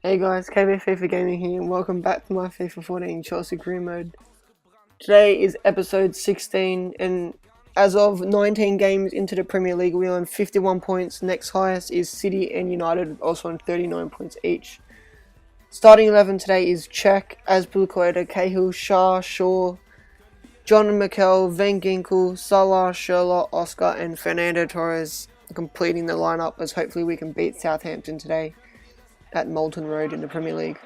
Hey guys, KB FIFA Gaming here and welcome back to my FIFA 14 Chelsea Career Mode. Today is episode 16 and as of 19 games into the Premier League we're on 51 points. Next highest is City and United, also on 39 points each. Starting 11 today is Czech, Azpilicueta, Cahill, Shah, Shaw, John and Mikel, Van Ginkel, Salah, Sherlock, Oscar and Fernando Torres completing the lineup as hopefully we can beat Southampton today at Moulton Road in the Premier League.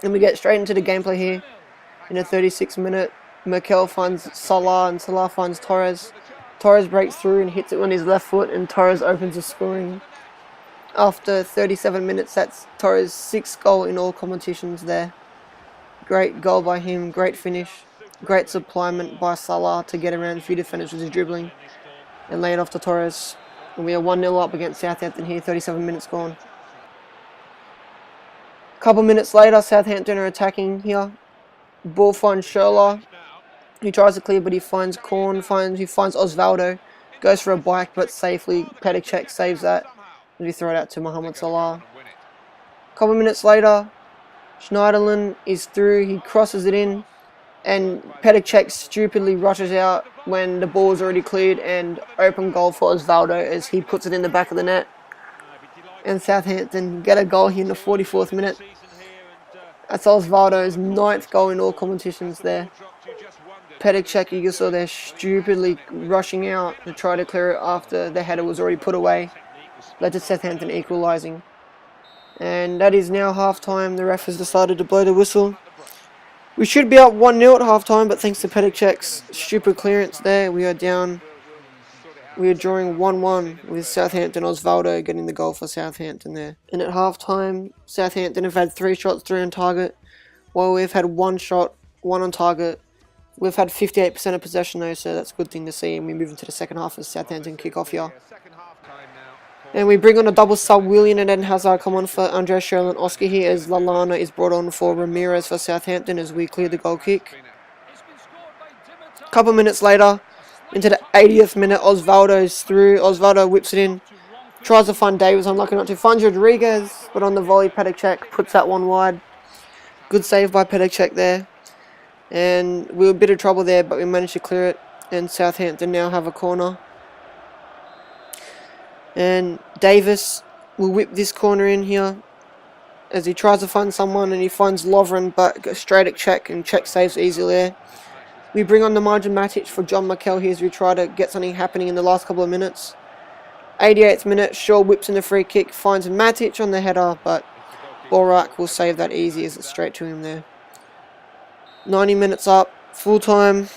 And we get straight into the gameplay here. In the 36th minute, Mikel finds Salah and Salah finds Torres. Torres breaks through and hits it on his left foot and Torres opens the scoring. After 37 minutes, that's Torres' 6th goal in all competitions there. Great goal by him, great finish. Great supplement by Salah to get around a few defenders with his dribbling and lay it off to Torres. And we are 1-0 up against Southampton here, 37 minutes gone. Couple minutes later, Southampton are attacking here. Ball finds Sherlock. He tries to clear, but he finds Korn. He finds Osvaldo. Goes for a bike, but safely Petr saves that. We throw it out to Mohamed Salah. Couple minutes later, Schneiderlin is through. He crosses it in, and Petr stupidly rushes out when the ball is already cleared, and open goal for Osvaldo as he puts it in the back of the net. And Southampton get a goal here in the 44th minute. That's Osvaldo's 9th goal in all competitions there. Petr you saw there stupidly rushing out to try to clear it after the header was already put away. Led to Southampton equalising. And that is now half time. The ref has decided to blow the whistle. We should be up 1-0 at half time, but thanks to Petr stupid clearance there, we are down. We are drawing 1-1 with Southampton. Osvaldo getting the goal for Southampton there. And at half-time, Southampton have had 3 shots, 3 on target, while we've had 1 shot, 1 on target. We've had 58% of possession though, so that's a good thing to see. And we move into the second half as Southampton kick off here. And we bring on a double sub. Willian and Eden Hazard come on for Andre Schürrle and Oscar here as Lallana is brought on for Ramirez for Southampton as we clear the goal kick. A couple minutes later, into the 80th minute, Osvaldo's through. Osvaldo whips it in. Tries to find Davis. Unlucky not to. Finds Rodriguez. But on the volley, Petr puts that one wide. Good save by Petr there. And we were a bit of trouble there, but we managed to clear it. And Southampton now have a corner. And Davis will whip this corner in here. As he tries to find someone and he finds Lovren, but goes straight at Czech. And Czech saves easily there. We bring on the margin Matic for John Mikel here as we try to get something happening in the last couple of minutes. 88th minute, Shaw whips in the free kick, finds Matic on the header, but Borak will save that easy as it's straight to him there. 90 minutes up, full time.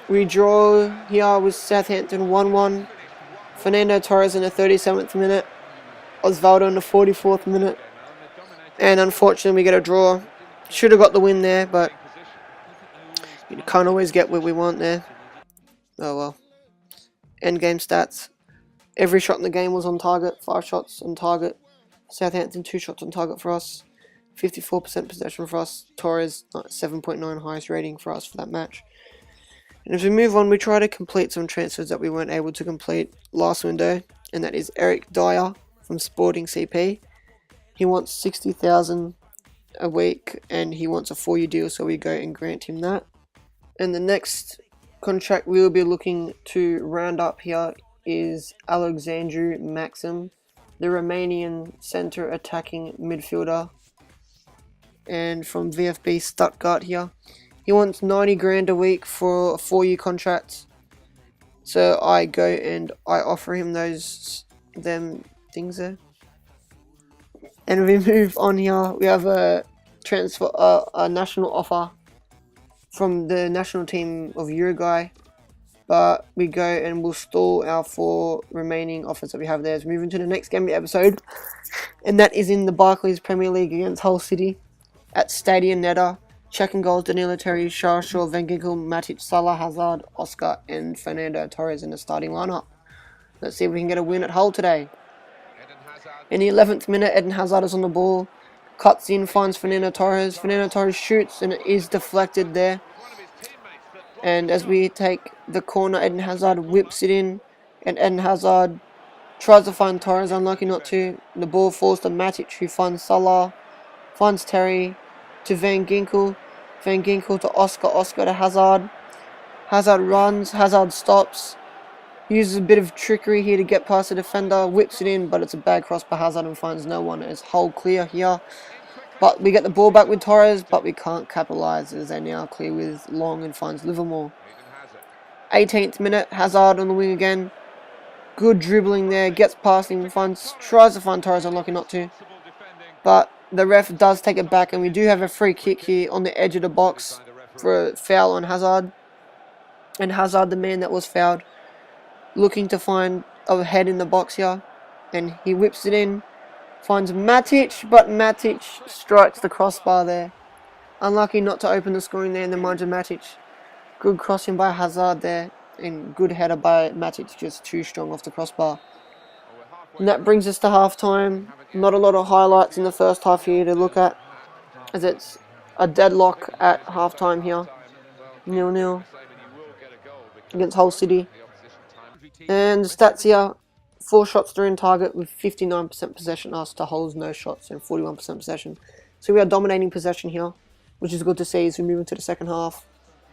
We draw here with Southampton 1-1. Fernando Torres in the 37th minute. Osvaldo in the 44th minute. And unfortunately we get a draw. Should have got the win there, but you can't always get what we want there. Oh well. End game stats. Every shot in the game was on target. 5 shots on target. Southampton 2 shots on target for us. 54% possession for us. Torres 7.9 highest rating for us for that match. And as we move on, we try to complete some transfers that we weren't able to complete last window. And that is Eric Dyer from Sporting CP. He wants 60,000 a week and he wants a 4-year deal, so we go and grant him that. And the next contract we will be looking to round up here is Alexandru Maxim, the Romanian centre attacking midfielder. And from VfB Stuttgart here. He wants 90 grand a week for a 4-year contract. So I go and I offer him them things there. And we move on here. We have a transfer, a national offer from the national team of Uruguay, but we go and we'll stall our 4 remaining offers that we have there. Let's move into the next game of the episode, and that is in the Barclays Premier League against Hull City at Stadion Neda. Checking goals: Danilo Terry, Shaw, Van Ginkel, Matic, Salah, Hazard, Oscar, and Fernando Torres in the starting lineup. Let's see if we can get a win at Hull today. In the 11th minute, Eden Hazard is on the ball. Cuts in, finds Fernando Torres. Fernando Torres shoots and it is deflected there. And as we take the corner, Eden Hazard whips it in. And Eden Hazard tries to find Torres, unlucky not to. The ball falls to Matic, who finds Salah. finds Terry to Van Ginkel. Van Ginkel to Oscar. Oscar to Hazard. Hazard runs. Hazard stops. Uses a bit of trickery here to get past the defender. Whips it in, but it's a bad cross by Hazard and finds no one. It's Hull clear here. But we get the ball back with Torres, but we can't capitalise as they now clear with Long and finds Livermore. 18th minute, Hazard on the wing again. Good dribbling there, gets past him, tries to find Torres, unlucky not to. But the ref does take it back, and we do have a free kick here on the edge of the box for a foul on Hazard. And Hazard, the man that was fouled, looking to find a head in the box here. And he whips it in, finds Matic, but Matic strikes the crossbar there. Unlucky not to open the scoring there in the margin. Matic. Good crossing by Hazard there. And good header by Matic, just too strong off the crossbar. And that brings us to half time. Not a lot of highlights in the first half here to look at, as it's a deadlock at half time here. 0-0 against Hull City. And the stats here, 4 shots through in target with 59% possession, us to Hull's no shots and 41% possession. So we are dominating possession here, which is good to see as we move into the second half.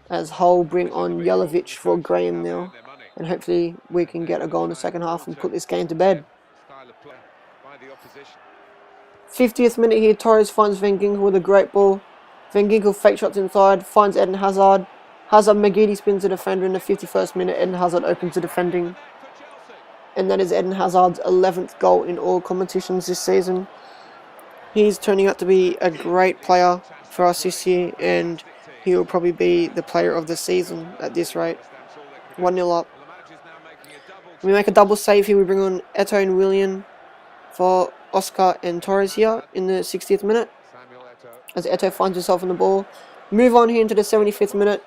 As Hull bring on Jelavic for Graham now. And hopefully we can get a goal in the second half and put this game to bed. 50th minute here, Torres finds Van Ginkel with a great ball. Van Ginkel fake shots inside, finds Eden Hazard. Hazard McGeady spins the defender in the 51st minute. Eden Hazard opens the defending. And that is Eden Hazard's 11th goal in all competitions this season. He's turning out to be a great player for us this year, and he will probably be the player of the season at this rate. 1-0 up. We make a double save here. We bring on Eto'o and Willian for Oscar and Torres here in the 60th minute. As Eto'o finds himself on the ball. Move on here into the 75th minute.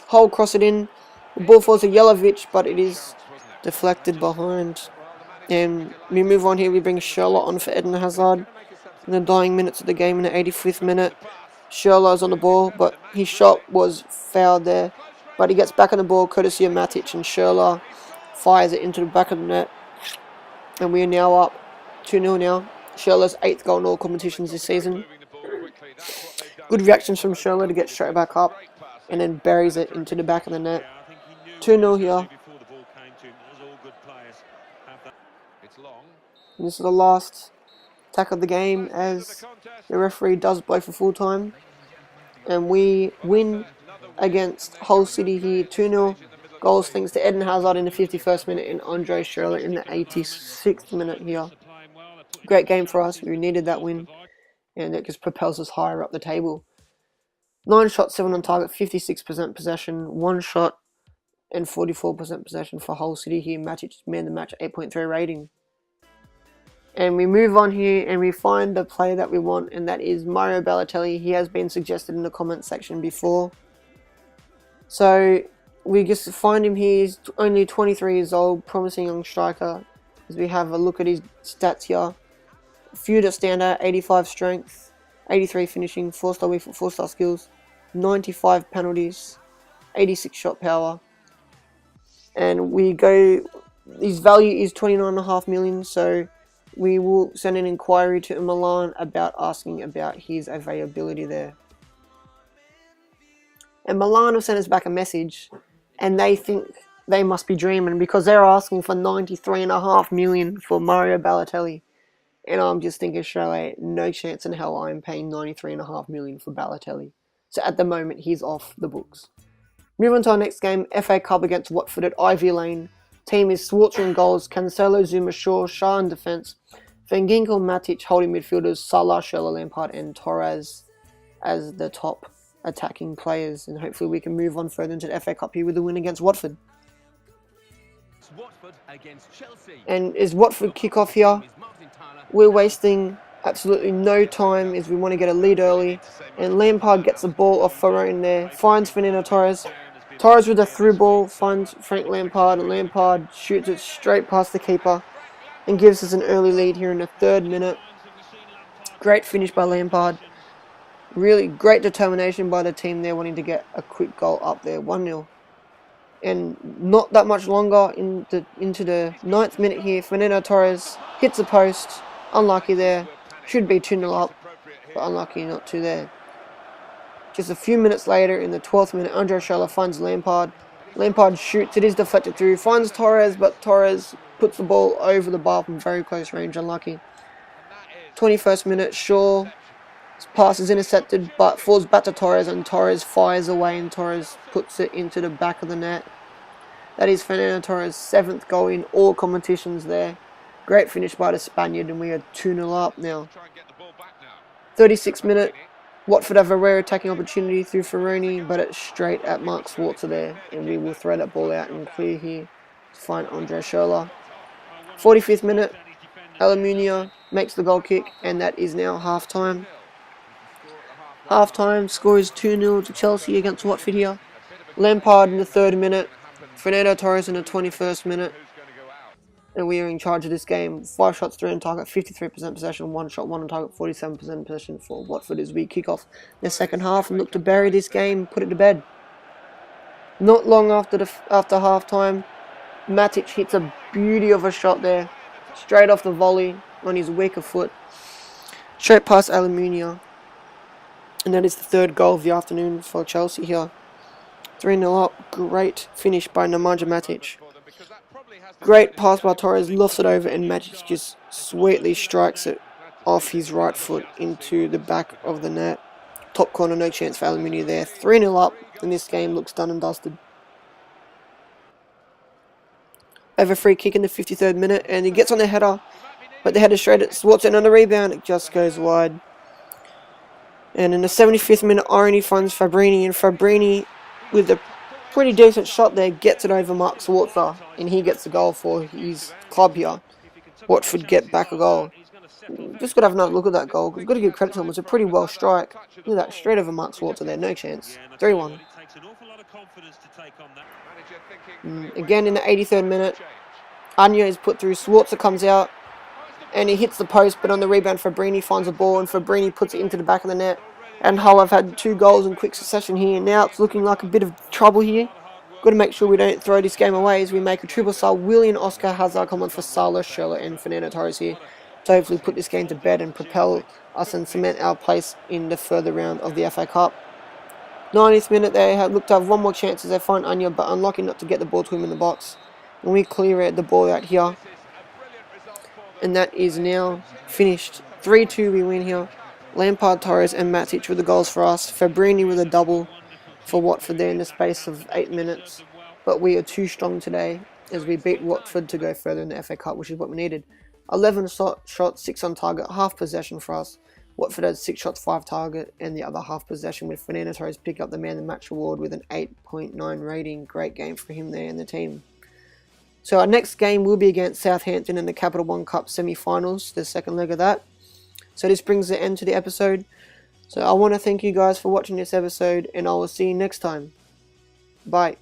Hull cross it in. The ball falls to Jelavic, but it is deflected behind. And we move on here. We bring Sherlock on for Eden Hazard in the dying minutes of the game in the 85th minute. Sherlock's on the ball, but his shot was fouled there. But he gets back on the ball courtesy of Matic, and Sherlock fires it into the back of the net. And we are now up 2-0 now. Sherlock's 8th goal in all competitions this season. Good reactions from Sherlock to get straight back up, and then buries it into the back of the net. 2-0 here. And this is the last attack of the game as the referee does blow for full time. And we win against Hull City here 2-0. Goals thanks to Eden Hazard in the 51st minute and Andre Schürrle in the 86th minute here. Great game for us. We needed that win, and it just propels us higher up the table. 9 shots, 7 on target, 56% possession, 1 shot and 44% possession for Hull City here. Matic man the match, 8.3 rating. And we move on here and we find the player that we want, and that is Mario Balotelli. He has been suggested in the comment section before. So we just find him here. He's only 23 years old, promising young striker. As we have a look at his stats here. A few that stand out: 85 strength, 83 finishing, 4-star weak foot, 4-star skills, 95 penalties, 86 shot power. And we go, his value is 29.5 million, so we will send an inquiry to Milan about asking about his availability there. And Milan have sent us back a message, and they think they must be dreaming because they're asking for 93.5 million for Mario Balotelli. And I'm just thinking straight away, no chance in hell I'm paying 93.5 million for Balotelli. So at the moment, he's off the books. Moving on to our next game, FA Cup against Watford at Ivy Lane. Team is Swartz in goals, Cancelo, Zuma, Shaw in defence, Van Ginkel, Matic holding midfielders, Salah, Schürrle, Lampard and Torres as the top attacking players. And hopefully we can move on further into the FA Cup here with a win against Watford. And as Watford kick off here, we're wasting absolutely no time as we want to get a lead early. And Lampard gets the ball off Ferrone there, finds Fernando Torres. Torres with a through ball finds Frank Lampard, and Lampard shoots it straight past the keeper and gives us an early lead here in the 3rd minute. Great finish by Lampard. Really great determination by the team there, wanting to get a quick goal up there, 1-0. And not that much longer into the 9th minute here, Fernando Torres hits the post. Unlucky there. Should be 2-0 up. but unlucky not to there. Just a few minutes later, in the 12th minute, Andre Schürrle finds Lampard. Lampard shoots, it is deflected through, finds Torres, but Torres puts the ball over the bar from very close range, unlucky. 21st minute, Shaw's pass is intercepted, but falls back to Torres, and Torres fires away, and Torres puts it into the back of the net. That is Fernando Torres' 7th goal in all competitions there. Great finish by the Spaniard, and we are 2-0 up now. 36th minute, Watford have a rare attacking opportunity through Ferroni, but it's straight at Mark Schwarzer there, and we will throw that ball out and clear here to find Andre Schürrle. 45th minute, Almunia makes the goal kick, and that is now half-time. Half-time, score is 2-0 to Chelsea against Watford here. Lampard in the 3rd minute, Fernando Torres in the 21st minute, and we are in charge of this game. 5 shots, 3 on target, 53% possession, 1 shot, 1 on target, 47% possession for Watford as we kick off the second half and look to bury this game, put it to bed. Not long after half-time, Matic hits a beauty of a shot there, straight off the volley on his weaker foot, straight past Almunia. And that is the 3rd goal of the afternoon for Chelsea here. 3-0 up, great finish by Nemanja Matic. Great pass by Torres, lofts it over, and Matic just sweetly strikes it off his right foot into the back of the net. Top corner, no chance for Almunia there. 3-0 up, and this game looks done and dusted. Over free kick in the 53rd minute, and he gets on the header, but the header straight at Schwarzer, and on the rebound, it just goes wide. And in the 75th minute, Irony finds Fabrini, and Fabrini, with a pretty decent shot there, gets it over Mark Schwarzer, and he gets the goal for his club here. Watford get back a goal. Just got to have another look at that goal, because we've got to give credit to him. It was a pretty well strike. Look at that, straight over Mark Schwarzer there, no chance. 3-1. Again in the 83rd minute, Anya is put through, Schwarzer comes out, and he hits the post, but on the rebound, Fabrini finds the ball, and Fabrini puts it into the back of the net. And Hull have had 2 goals in quick succession here. Now it's looking like a bit of trouble here. Got to make sure we don't throw this game away as we make a triple sub. Willian, Oscar, Hazard come on for Salah, Schürrle, and Fernando Torres here to hopefully put this game to bed and propel us and cement our place in the further round of the FA Cup. 90th minute, they have looked to have 1 more chance as they find Anya, but unlucky not to get the ball to him in the box. And we clear the ball out here. And that is now finished. 3-2 we win here. Lampard, Torres and Matic with the goals for us. Fabrini with a double for Watford there in the space of 8 minutes. But we are too strong today as we beat Watford to go further in the FA Cup, which is what we needed. 11 shots, 6 on target, half possession for us. Watford had 6 shots, 5 target, and the other half possession with Fernando Torres pick up the Man of the Match award with an 8.9 rating. Great game for him there and the team. So our next game will be against Southampton in the Capital One Cup semi-finals, the second leg of that. So this brings the end to the episode. So I want to thank you guys for watching this episode, and I will see you next time. Bye.